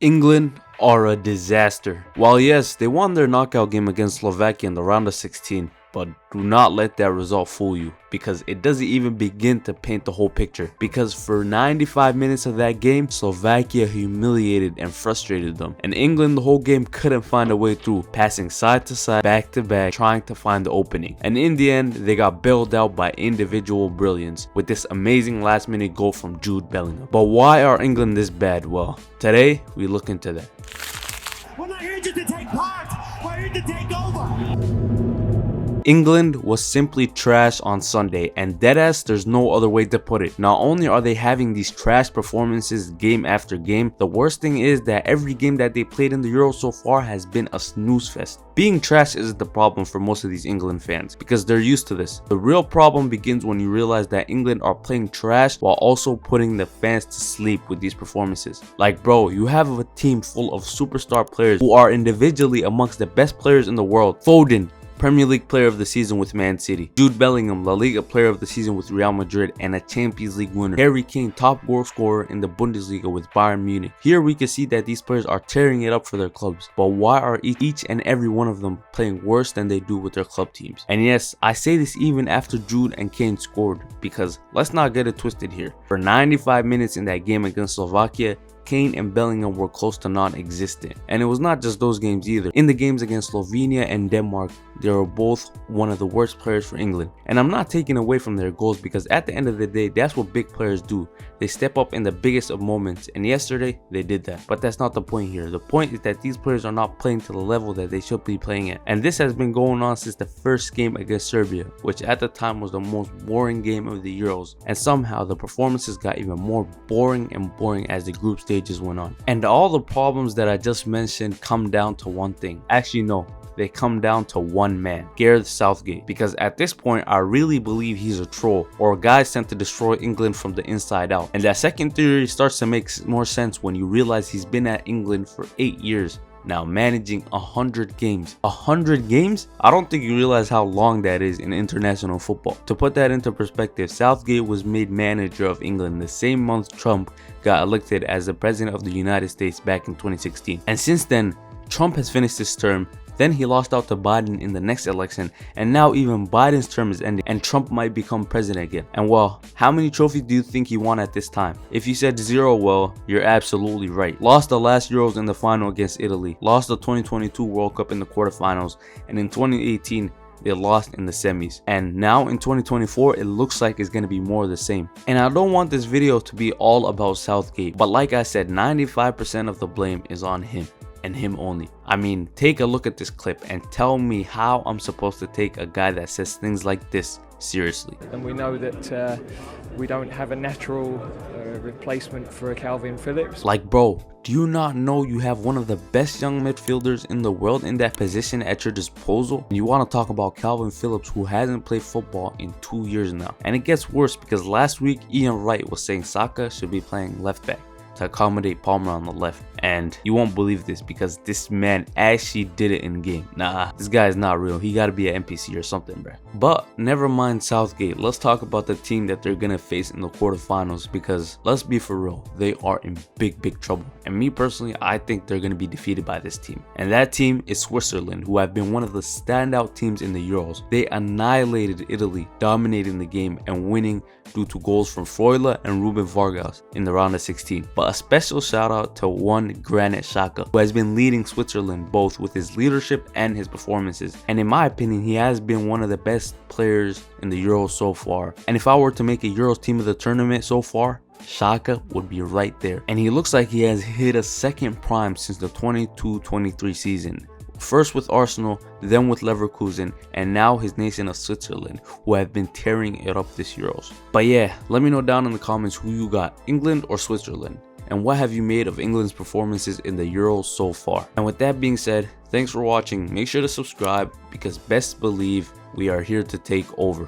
England are a disaster. While yes, they won their knockout game against Slovakia in the round of 16, but do not let that result fool you, because it doesn't even begin to paint the whole picture. Because for 95 minutes of that game, Slovakia humiliated and frustrated them, and England the whole game couldn't find a way through, passing side to side, back to back, trying to find the opening. And in the end, they got bailed out by individual brilliance with this amazing last minute goal from Jude Bellingham. But why are England this bad? Well, today we look into that. We're not here just to take part, we're here to take over. England was simply trash on Sunday, and deadass, there's no other way to put it. Not only are they having these trash performances game after game, the worst thing is that every game that they played in the Euro so far has been a snooze fest. Being trash isn't the problem for most of these England fans, because they're used to this. The real problem begins when you realize that England are playing trash while also putting the fans to sleep with these performances. Like bro, you have a team full of superstar players who are individually amongst the best players in the world. Foden, Premier League Player of the Season with Man City. Jude Bellingham, La Liga Player of the Season with Real Madrid and a Champions League winner. Harry Kane, top goal scorer in the Bundesliga with Bayern Munich. Here we can see that these players are tearing it up for their clubs. But why are each and every one of them playing worse than they do with their club teams? And yes, I say this even after Jude and Kane scored, because let's not get it twisted here. For 95 minutes in that game against Slovakia, Kane and Bellingham were close to non-existent. And it was not just those games either. In the games against Slovenia and Denmark, they were both one of the worst players for England. And I'm not taking away from their goals, because at the end of the day, that's what big players do. They step up in the biggest of moments, and yesterday they did that. But that's not the point here. The point is that these players are not playing to the level that they should be playing at. And this has been going on since the first game against Serbia, which at the time was the most boring game of the Euros. And somehow the performances got even more boring and boring as the group stages went on. And all the problems that I just mentioned come down to one thing. Actually no, they come down to one man, Gareth Southgate. Because at this point, I really believe he's a troll, or a guy sent to destroy England from the inside out. And that second theory starts to make more sense when you realize he's been at England for 8 years. Now managing 100 games. 100 games? I don't think you realize how long that is in international football. To put that into perspective, Southgate was made manager of England the same month Trump got elected as the president of the United States back in 2016. And since then, Trump has finished his term. Then he lost out to Biden in the next election, and now even Biden's term is ending and Trump might become president again. And well, how many trophies do you think he won at this time? If you said 0, well, you're absolutely right. Lost the last Euros in the final against Italy, lost the 2022 World Cup in the quarterfinals, and in 2018, they lost in the semis. And now in 2024, it looks like it's going to be more of the same. And I don't want this video to be all about Southgate, but like I said, 95% of the blame is on him, and him only. I mean, take a look at this clip and tell me how I'm supposed to take a guy that says things like this seriously. And we know that we don't have a natural replacement for a Calvin Phillips. Like bro, do you not know you have one of the best young midfielders in the world in that position at your disposal? And you want to talk about Calvin Phillips, who hasn't played football in 2 years now. And it gets worse, because last week Ian Wright was saying Saka should be playing left back to accommodate Palmer on the left. And you won't believe this, because this man actually did it in game. Nah, this guy is not real. He gotta be an NPC or something, bruh. But never mind Southgate, let's talk about the team that they're gonna face in the quarterfinals, because let's be for real, they are in big trouble. And me personally, I think they're gonna be defeated by this team. And that team is Switzerland, who have been one of the standout teams in the Euros. They annihilated Italy, dominating the game and winning due to goals from Freuler and Ruben Vargas in the round of 16. But a special shout out to one Granit Xhaka, who has been leading Switzerland both with his leadership and his performances. And in my opinion, he has been one of the best players in the Euros so far. And if I were to make a Euros team of the tournament so far, Xhaka would be right there. And he looks like he has hit a second prime since the 22-23 season. First with Arsenal, then with Leverkusen, and now his nation of Switzerland, who have been tearing it up this Euros. But yeah, let me know down in the comments who you got, England or Switzerland, and what have you made of England's performances in the Euros so far. And with that being said, thanks for watching. Make sure to subscribe, because best believe we are here to take over.